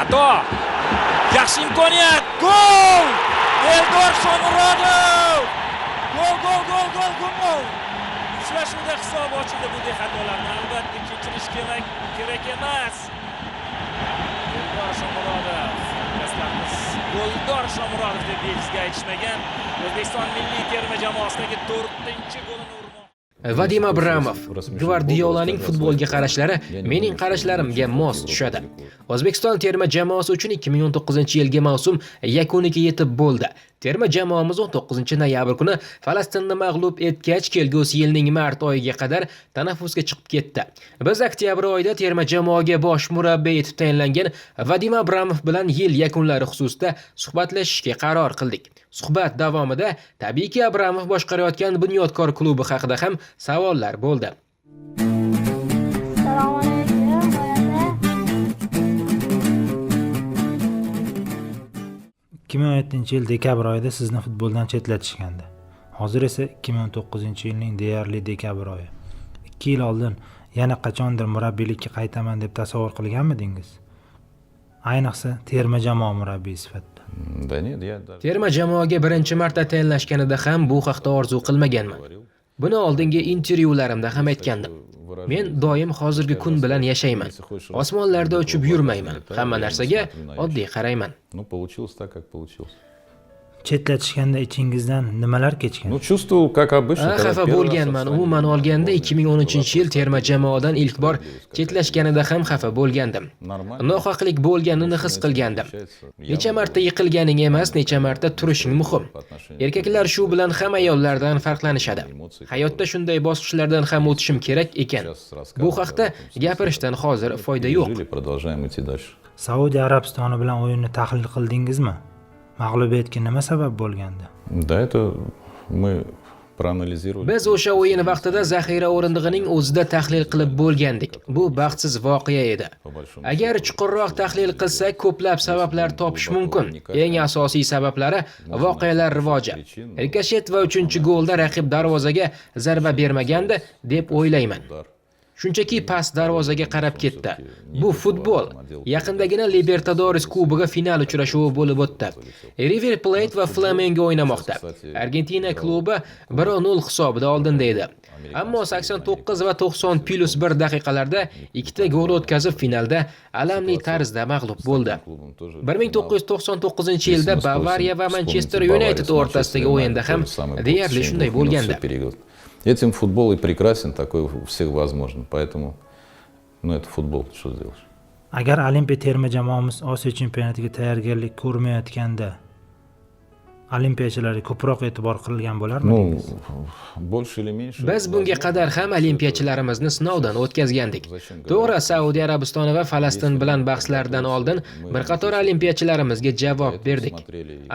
Xato. Yaxshi imkoniyat. Gol! Eldor Shomurodov! Gol! Uchrashuvda hisob ochildi. Bunday xatolarni albatta kechirish kerak emas. Eldor Shomurodov. Hamkasblarimiz Goldor Shomurodov deb belgisiga aytishmagan. O'zbekiston milliy terma jamoasidagi 4-golini urmoqda. Vadim Abramov: Gvardiolaning futbolga qarashlari mening qarashlarimga mos tushadi. O'zbekiston terma jamoasi uchun 2019-yilgi mavsum yakuniga yetib bo'ldi. Terma jamoamiz 19-noyabr kuni Falastinni mag'lub etgach, kelgusi yilning mart oyiga qadar tanaffusga chiqib ketdi. Biz oktyabr oyida terma jamoaga bosh murabbiy etib tayinlangan Vadim Abramov bilan yil yakunlari xususida suhbatlashishga qaror qildik. Suhbat davomida tabiiyki Abramov boshqarayotgan Bunyodkor klubi haqida ham savollar bo'ldi. Assalomu alaykum. 2017-yil dekabr oyida sizni futboldan chetlatishgandi. Hozir esa 2019-yilning deyarli dekabr oyi. 2 yil oldin yana qachondir murabbiylikka qaytaman deb tasavvur qilganmidingiz? Ayniqsa terma jamoa murabbiyi sifatida. Terma jamoaga birinchi marta tayinlashganida ham bu haqda orzu qilmaganman. Buni oldingi intervyularimda ham aytgandim. Men doim hozirgi kun bilan yashayman. Osmonlarda uchib yurmayman. Hamma narsaga oddiy qarayman. Chetlatishganda ichingizdan nimalar kechgan? Чувствовал, как обычно. Xafa bo'lganman. Umuman olganda 2013-yil terma jamoadan ilk bor chetlashganida ham xafa bo'lgandim. Nohaqlik bo'lganini his qilgandim. Necha marta yiqilganing emas, necha marta turishing muhim. Erkaklar shu bilan ham ayollardan farqlanishadi. Hayotda shunday bosqichlardan ham o'tishim kerak ekan. Bu haqda gapirishdan hozir foyda yo'q. Saudiya Arabistoni bilan o'yinni tahlil qildingizmi? Mag'lubiyatga nima sabab bo'lgandi? Да, это мы проанализировали. Biz o'sha o'yin vaqtida zaxira o'rindig'ining o'zida tahlil qilib bo'lgandik. Bu baxtsiz voqea edi. Agar chuqurroq tahlil qilsak, ko'plab sabablar topish mumkin. Eng asosiy sabablari voqealar rivoji. Rikoshet va 3-golda raqib darvozaga zarba bermagandi deb o'ylayman. Shunchaki past darvozaga qarab ketdi. Bu futbol. Yaqindagina Libertadores Kubogi final uchrashuvi bo'lib o'tdi. River Plate va Flamengo o'ynamoqda. Argentina klubi 1-0 hisobida oldinda edi. Ammo 89 va 90+1 daqiqalarda ikkita gol o'tkazib finalda alamli tarzda mag'lub bo'ldi. 1999-yilda Bavariya va Manchester United o'rtasidagi o'yinda ham deyarli shunday bo'lgandi. Этим футбол и прекрасен, такой у всех возможно. Поэтому, это футбол, что сделаешь. Agar Olimpiya terma jamoamiz Osiyo chempionatiga tayyorgarlik ko'rmayotganda, olimpiyachilarga ko'proq e'tibor qilingan bo'larmidi? Больше или меньше. Biz bunga qadar ham olimpiyachilarimizni sinovdan o'tkazgandik. To'g'ri, Saudiya Arabistoni va Falastin bilan bahslardan oldin bir qator olimpiyachilarimizga javob berdik.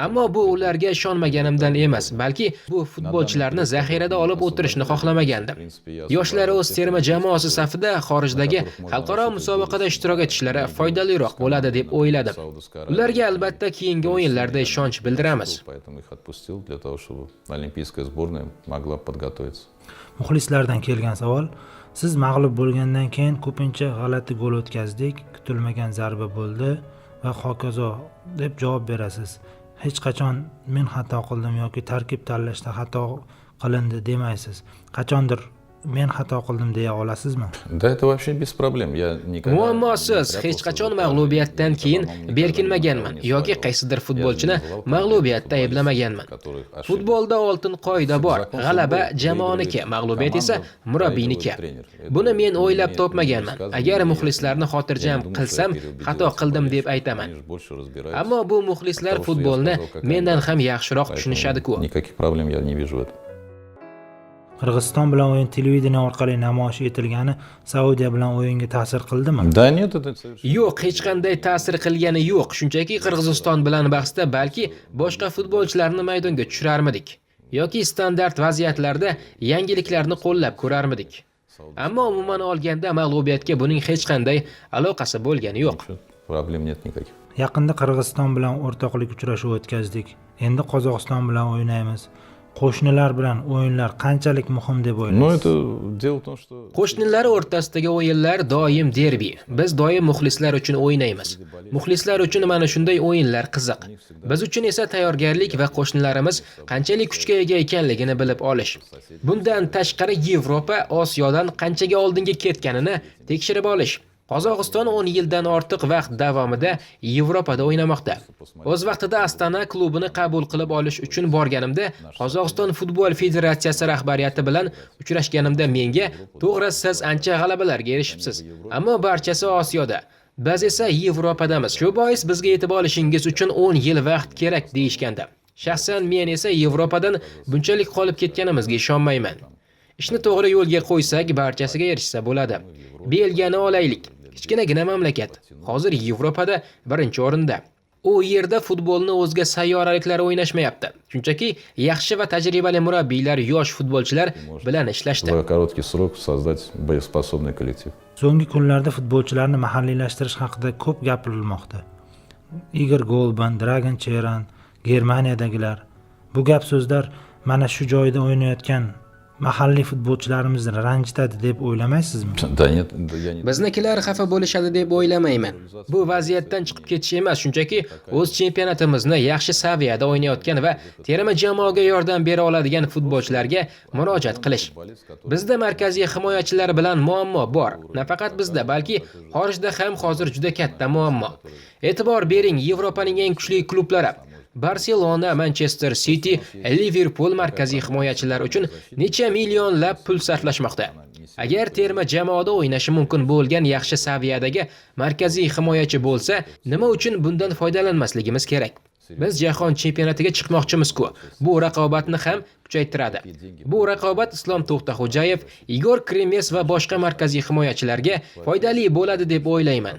Ammo bu ularga ishonmaganimdan emas, balki bu futbolchilarni zaxirada olib o'tirishni xohlamagandim. Yoshlari o'z terma jamoasi safida xorijdagi xalqaro musobaqada ishtirok etishlari foydaliroq bo'ladi deb o'yladim. Ularga albatta keyingi o'yinlarda ishonch bildiramiz. Поэтому их отпустил для того, чтобы олимпийская сборная могла подготовиться. Muxlislardan kelgan savol: siz mag'lub bo'lgandan keyin ko'pincha g'alati gol o'tkazdik, kutilmagan zarba bo'ldi va hokazo deb javob berasiz. Hech qachon men xato qildim yoki tarkib tanlashda xato qilindi demaysiz. Qachondir men xato qildim deya olasizmi? Да, это вообще без проблем. Я никогда. Muammosiz, hech qachon mag'lubiyatdan keyin berkinmaganman yoki qaysidir futbolchini mag'lubiyatda ayblamaganman. Futbolda oltin qoida bor. G'alaba jamoaniki, mag'lubiyat esa murabbiyniki. Buni men o'ylab topmaganman. Agar muxlislarni xotirjam qilsam, xato qildim deb aytaman. Ammo bu muxlislar futbolni mendan ham yaxshiroq tushunishadi-ku. Никаких проблем я не вижу в этом. Qirg'iziston bilan o'yin televideniya orqali namoyish etilgani Saudiya bilan o'yinga ta'sir qildimi? Да нет, это совершенно. Yo'q, hech qanday ta'sir qilgani yo'q. Shunchaki Qirg'iziston bilan bahsda balki boshqa futbolchilarni maydonga tushirarmidik yoki standart vaziyatlarda yangiliklarni qo'llab ko'rarmidik. Ammo umuman olganda mag'lubiyatga buning hech qanday aloqasi bo'lgani yo'q. Problem нет никаких. Yaqinda Qirg'iziston bilan o'rtoqlik uchrashuvi o'tkazdik. Endi Qozog'iston bilan o'ynaymiz. qo'shnilar bilan o'yinlar qanchalik muhim deb Но o'ylaysiz? это дело в том, что Qo'shnilar o'rtasidagi o'yinlar doim derbi. Biz doim muxlislar uchun o'ynaymiz. Muxlislar uchun mana shunday o'yinlar qiziq. Biz uchun esa tayyorgarlik va qo'shnilarimiz qanchalik kuchga ega ekanligini bilib olish. Bundan tashqari Yevropa Osiyodan qanchaga oldinga ketganini tekshirib olish. Qozog'iston 10 yildan ortiq vaqt davomida Yevropada o'ynamoqda. O'z vaqtida Astana klubini qabul qilib olish uchun borganimda, Qozog'iston futbol federatsiyasi rahbariyati bilan uchrashganimda menga, "To'g'ri, siz ancha g'alabalarga erishibsiz, ammo barchasi Osiyoda. Biz esa Yevropadamiz. Shu bois bizga yetib olishingiz uchun 10 yil vaqt kerak" deyishganda. Shaxsan men esa Yevropadan bunchalik qolib ketganimizga ishonmayman. Ishni to'g'ri yo'lga qo'ysak, barchasiga erishsa bo'ladi. Belgiyani olaylik. Kichkinagina mamlakat. Hozir Yevropada birinchi o'rinda. U yerda futbolni o'zga sayyoraliklar o'ynashmayapti. Shunchaki yaxshi va tajribali murabbiylar yosh futbolchilar bilan ishlashdi. за короткий срок создать боеспособный коллектив. So'nggi kunlarda futbolchilarni mahalliylashtirish haqida ko'p gapirilmoqda. Igor Golban, Dragan Cheran, Germaniyadagilar. Bu gap so'zlar mana shu joyda o'ynayotgan mahalliy futbolchilarimizni ranjitadi deb o'ylamaysizmi? Да нет, я не... Biznikilar xafa bo'lishadi deb o'ylamayman. Bu vaziyatdan chiqib ketish emas, shunchaki o'z chempionatimizni yaxshi saviyada o'ynayotgan va terma jamoaga yordam bera oladigan futbolchilarga murojaat qilish. Bizda markaziy himoyachilar bilan muammo bor. Nafaqat bizda, balki xorijda ham hozir juda katta muammo. E'tibor bering, Yevropaning eng kuchli klublari Barselona, Manchester City, Liverpool markaziy himoyachilar uchun necha millionlab pul sarflashmoqda. Agar terma jamoada o'ynashi mumkin bo'lgan yaxshi saviyadagi markaziy himoyachi bo'lsa, nima uchun bundan foydalanmasligimiz kerak? Biz jahon chempionatiga chiqmoqchimiz-ku. Bu raqobatni ham kuchaytiradi. Bu raqobat Islom To'xtaxo'jayev, Igor Kremes va boshqa markaziy himoyachilarga foydali bo'ladi deb o'ylayman.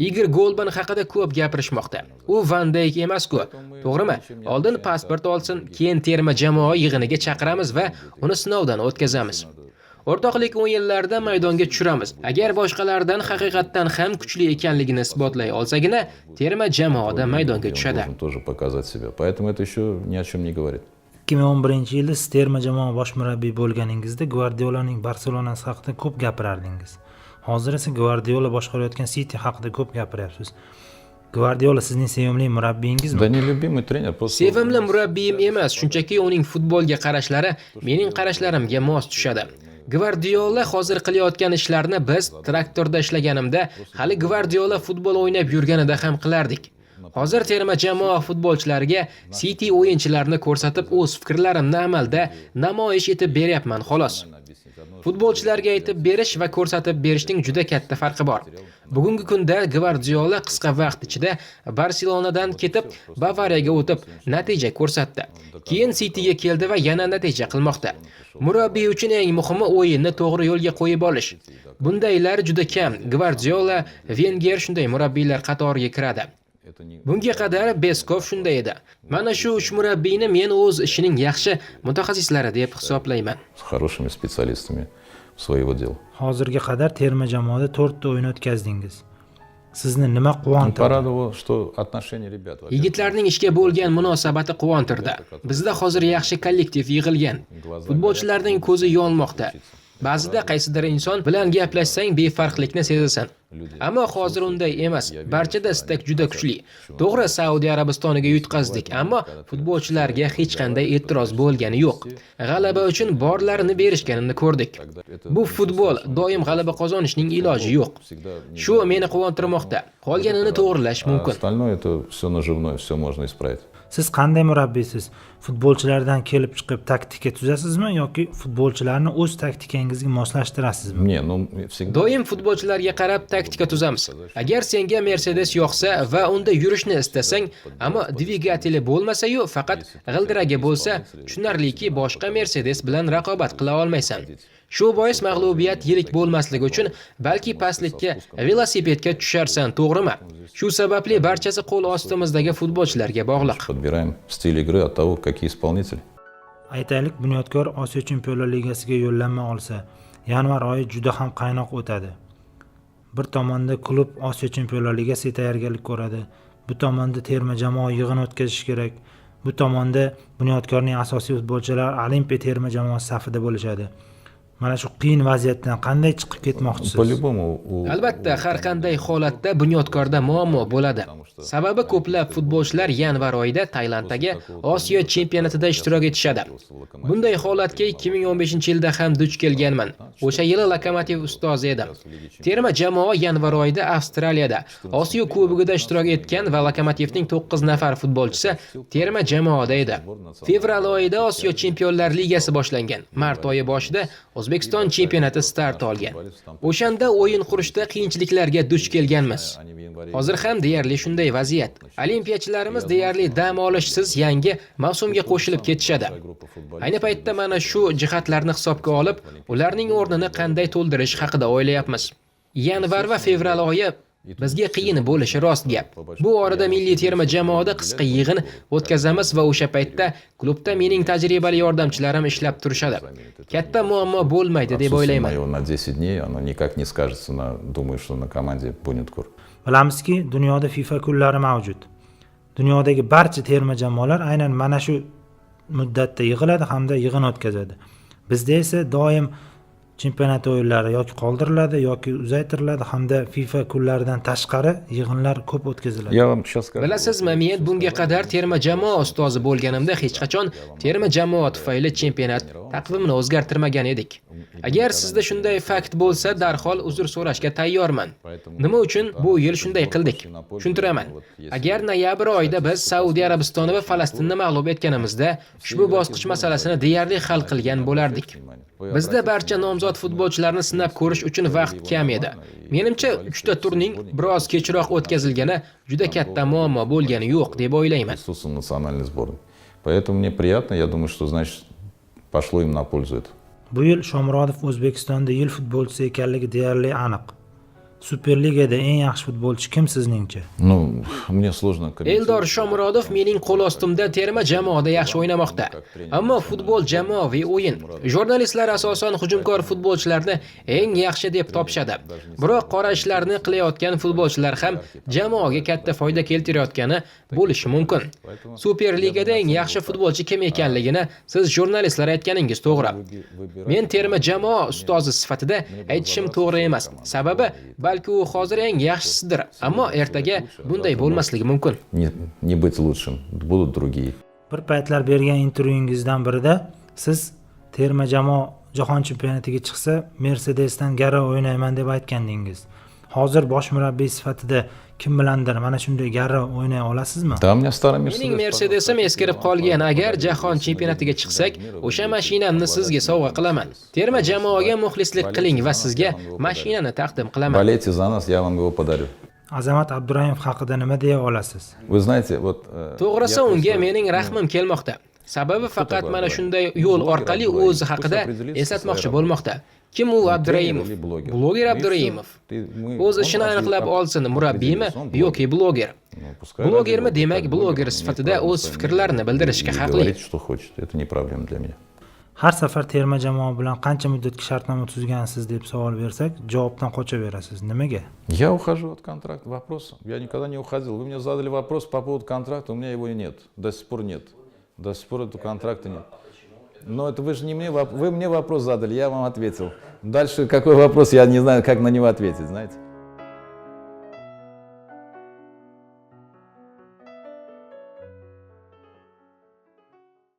Igor Golban haqida ko'p gapirishmoqda. U Van Dijk emas-ku, to'g'rimi? Oldin pasport olsin, keyin terma jamoa yig'iniga chaqiramiz va uni sinovdan o'tkazamiz. O'rtoqlik o'yinlarida maydonga tushiramiz. Agar boshqalardan haqiqatdan ham kuchli ekanligini isbotlay olsagina, terma jamoada maydonga tushadi. Он должен тоже показать себя. Поэтому это еще ни о чем не говорит. 2011-yilda siz terma jamoa bosh murabbiy bo'lganingizda Guardiolaning Barselonasi haqida ko'p gapirardingiz. Hozir esa Guardiola boshqarayotgan City haqida ko'p gapiryapsiz. Guardiola sizning sevimli murabbiyingizmi? Да не любимый тренер, просто... Sevimli murabbiyim emas, shunchaki uning futbolga qarashlari mening qarashlarimga mos tushadi. Guardiola hozir qilayotgan ishlarni biz traktorda ishlaganimda, hali Guardiola futbol o'ynab yurganida ham qilardik. Hozir terma jamoa futbolchilariga City o'yinchilarini ko'rsatib, o'z fikrlarimni amalda namoyish etib beryapman, xolos. Futbolchilarga aytib berish va ko'rsatib berishning juda katta farqi bor. Bugungi kunda Guardiola qisqa vaqt ichida Barselonadan ketib, Bavariyaga o'tib, natija ko'rsatdi. Keyin Cityga keldi va yana natija qilmoqda. Murabbiy uchun eng muhimi o'yinni to'g'ri yo'lga qo'yib olish. Bundaylar juda kam. Guardiola, Wenger shunday murabbiylar qatoriga kiradi. Bunga qadar Beskov shunday edi. Mana shu uch murabbiyni men o'z ishining yaxshi mutaxassislari deb hisoblayman. С хорошими специалистами своего дела. Hozirga qadar terma jamoada 4 ta o'yin o'tkazdingiz. Sizni nima quvontirdi? Порадовало, что отношения ребят... Yigitlarning ishga bo'lgan munosabati quvontirdi. Bizda hozir yaxshi kollektiv yig'ilgan. Futbolchilarning ko'zi yonmoqda. Ba'zida qaysidir inson bilan gaplashsang befarqlikni sezasan. Ammo hozir unday emas. Barchada istak juda kuchli. To'g'ri, Saudiya Arabistoniga yutqazdik, ammo futbolchilarga hech qanday e'tiroz bo'lgani yo'q. G'alaba uchun borlarini berishganini ko'rdik. Bu futbol, doim g'alaba qozonishning iloji yo'q. Shu meni quvontirmoqda. Qolganini to'g'rilash mumkin. Остальное это все наживное, все можно исправить. Siz qanday murabbiysiz? Futbolchilardan kelib chiqib taktika tuzasizmi yoki futbolchilarni o'z taktikangizga moslashtirasizmi? Не, ну всегда... Doim futbolchilarga qarab taktika tuzamiz. Agar senga Mercedes yoqsa va unda yurishni istasang, ammo dvigateli bo'lmasa-yu, faqat g'ildiragi bo'lsa, tushunarliki boshqa Mercedes bilan raqobat qila olmaysan. Shu bois mag'lubiyat yirik bo'lmasligi uchun balki pastlikka velosipedga tusharsan, to'g'rimi? Shu sababli barchasi qo'l ostimizdagi futbolchilarga bog'liq. Подбираем стиль игры от того, какие исполнители. Aytaylik, Bunyodkor Osiyo Chempionlar Ligasiga yo'llanma olsa, yanvar oyi juda ham qaynoq o'tadi. Bir tomonda klub Osiyo Chempionlar Ligasiga tayyorgarlik ko'radi, bu tomonda terma jamoa yig'in o'tkazish kerak. Bu tomonda Bunyodkorning asosiy futbolchilari Olimpiya terma jamoasi safida bo'lishadi. Mana shu qiyin vaziyatdan qanday chiqib ketmoqchisiz? По-любому Albatta, har qanday holatda Bunyodkorda muammo bo'ladi. Sababi ko'plab futbolchilar yanvar oyida Tailanddagi Osiyo chempionatida ishtirok etishadi. Bunday holatga 2015-yilda ham duch kelganman. O'sha yili Lokomotiv ustozi edim. Terma jamoa yanvar oyida Avstraliyada Osiyo kubogida ishtirok etgan va Lokomotivning 9 nafar futbolchisi terma jamoada edi. Fevral oyida Osiyo Chempionlar Ligasi boshlangan. Mart oyi boshida O'zbekiston chempionati start olgan. O'shanda o'yin qurishda qiyinchiliklarga duch kelganmiz. Hozir ham deyarli shunday vaziyat. Olimpiyachilarimiz deyarli dam olishsiz yangi mavsumga qo'shilib ketishadi. Ayni paytda mana shu jihatlarni hisobga olib, ularning o'rnini qanday to'ldirish haqida o'ylayapmiz. Yanvar va fevral oyi bizga qiyin bo'lishi rost gap. Bu orada milliy terma jamoada qisqa yig'in o'tkazamiz va o'sha paytda klubda mening tajribali yordamchilarim ishlab turishadi. Katta muammo bo'lmaydi deb o'ylayman. Отсутствие моего на 10 дней, оно никак не скажется на, думаю, что на команде Bunyodkor. Bilamizki, dunyoda FIFA kunlari mavjud. Dunyodagi barcha terma jamoalar aynan mana shu muddatda yig'iladi hamda yig'in o'tkazadi. Bizda esa doim chempionat o'yinlari yoki qoldiriladi yoki uzaytiriladi hamda FIFA kunlaridan tashqari yig'inlar ko'p o'tkaziladi. Я вам сейчас скажу. Bilasizmi, men bunga qadar terma jamoa ustozi bo'lganimda hech qachon terma jamoa tufayli chempionat taqvimini o'zgartirmagan edik. Agar sizda shunday fakt bo'lsa, darhol uzr so'rashga tayyorman. Nima uchun bu yil shunday qildik? Tushuntiraman. Agar noyabr oyida biz Saudiya Arabistoni va Falastinni mag'lub etganimizda, ushbu bosqich masalasini deyarli hal qilgan bo'lardik. Bizda barcha nomzod futbolchilarni sinab ko'rish uchun vaqt kam edi. Menimcha, 3 ta turning biroz kechroq o'tkazilgani juda katta muammo bo'lgani yo'q deb o'ylayman. Присутствовал в национальной сборной. Поэтому мне приятно, я думаю, что значит пошло им на пользу это. Bu yil Shomurodov O'zbekistonda yil futbolchisi ekanligi deyarli aniq. Superligada eng yaxshi futbolchi kim sizningcha? Ну, мне сложно Eldor Shomurodov mening qo'l ostimda terma jamoada yaxshi o'ynamoqda. Ammo futbol jamoaviy o'yin. Jurnalistlar asosan hujumkor futbolchilarni eng yaxshi deb topishadi. Biroq qora ishlarni qilayotgan futbolchilar ham jamoaga katta foyda keltirayotgani bo'lishi mumkin. Superligada eng yaxshi futbolchi kim ekanligini siz jurnalistlar aytganingiz to'g'ri. Men terma jamoa ustozi sifatida aytishim to'g'ri emas. Sababi balki u hozir eng yaxshisidir, ammo ertaga bunday bo'lmasligi mumkin. Не быть лучшим, будут другие. Bir paytlar bergan intervyungizdan birida siz terma jamoa jahon chempionatiga chiqsa Mercedesdan gara o'ynayman deb aytgandingiz. Hozir bosh murabbiy sifatida kim bilandir mana shunday gara o'ynay olasizmi? Да, у меня старый Mening Mercedes. Mercedesim eskirib qolgan. Agar jahon chempionatiga chiqsak, o'sha mashinamni sizga sovg'a qilaman. Terma jamoaga muxlislik qiling va sizga mashinani taqdim qilaman. Болейте за нас, я вам его подарю. Azamat Abdurayimov haqida nima deya olasiz? Вы знаете, вот... To'g'risi, unga mening rahmim kelmoqda. Sababi faqat mana shunday yo'l orqali o'zi haqida eslatmoqchi bo'lmoqda. Kim u Abdurayimov? Bloger Abdurayimov. O'z ishini aniqlab olsin, murabbiymi yoki bloger? Blogermi, demak, bloger sifatida o'z fikrlarini bildirishga haqli. Говорите, что хочет, это не проблема для меня. Har safar terma jamoa bilan qancha muddatga shartnoma tuzgansiz deb savol bersak, javobdan qochaverasiz. Nimaga? Я ухожу от контракта. Вопрос. Я никогда не уходил. Вы мне задали вопрос по поводу контракта, у меня его и нет. До сих пор нет. До сих пор этого контракта нет. Но это вы же не мне, вы мне вопрос задали, я вам ответил. Дальше какой вопрос, я не знаю, как на него ответить, знаете.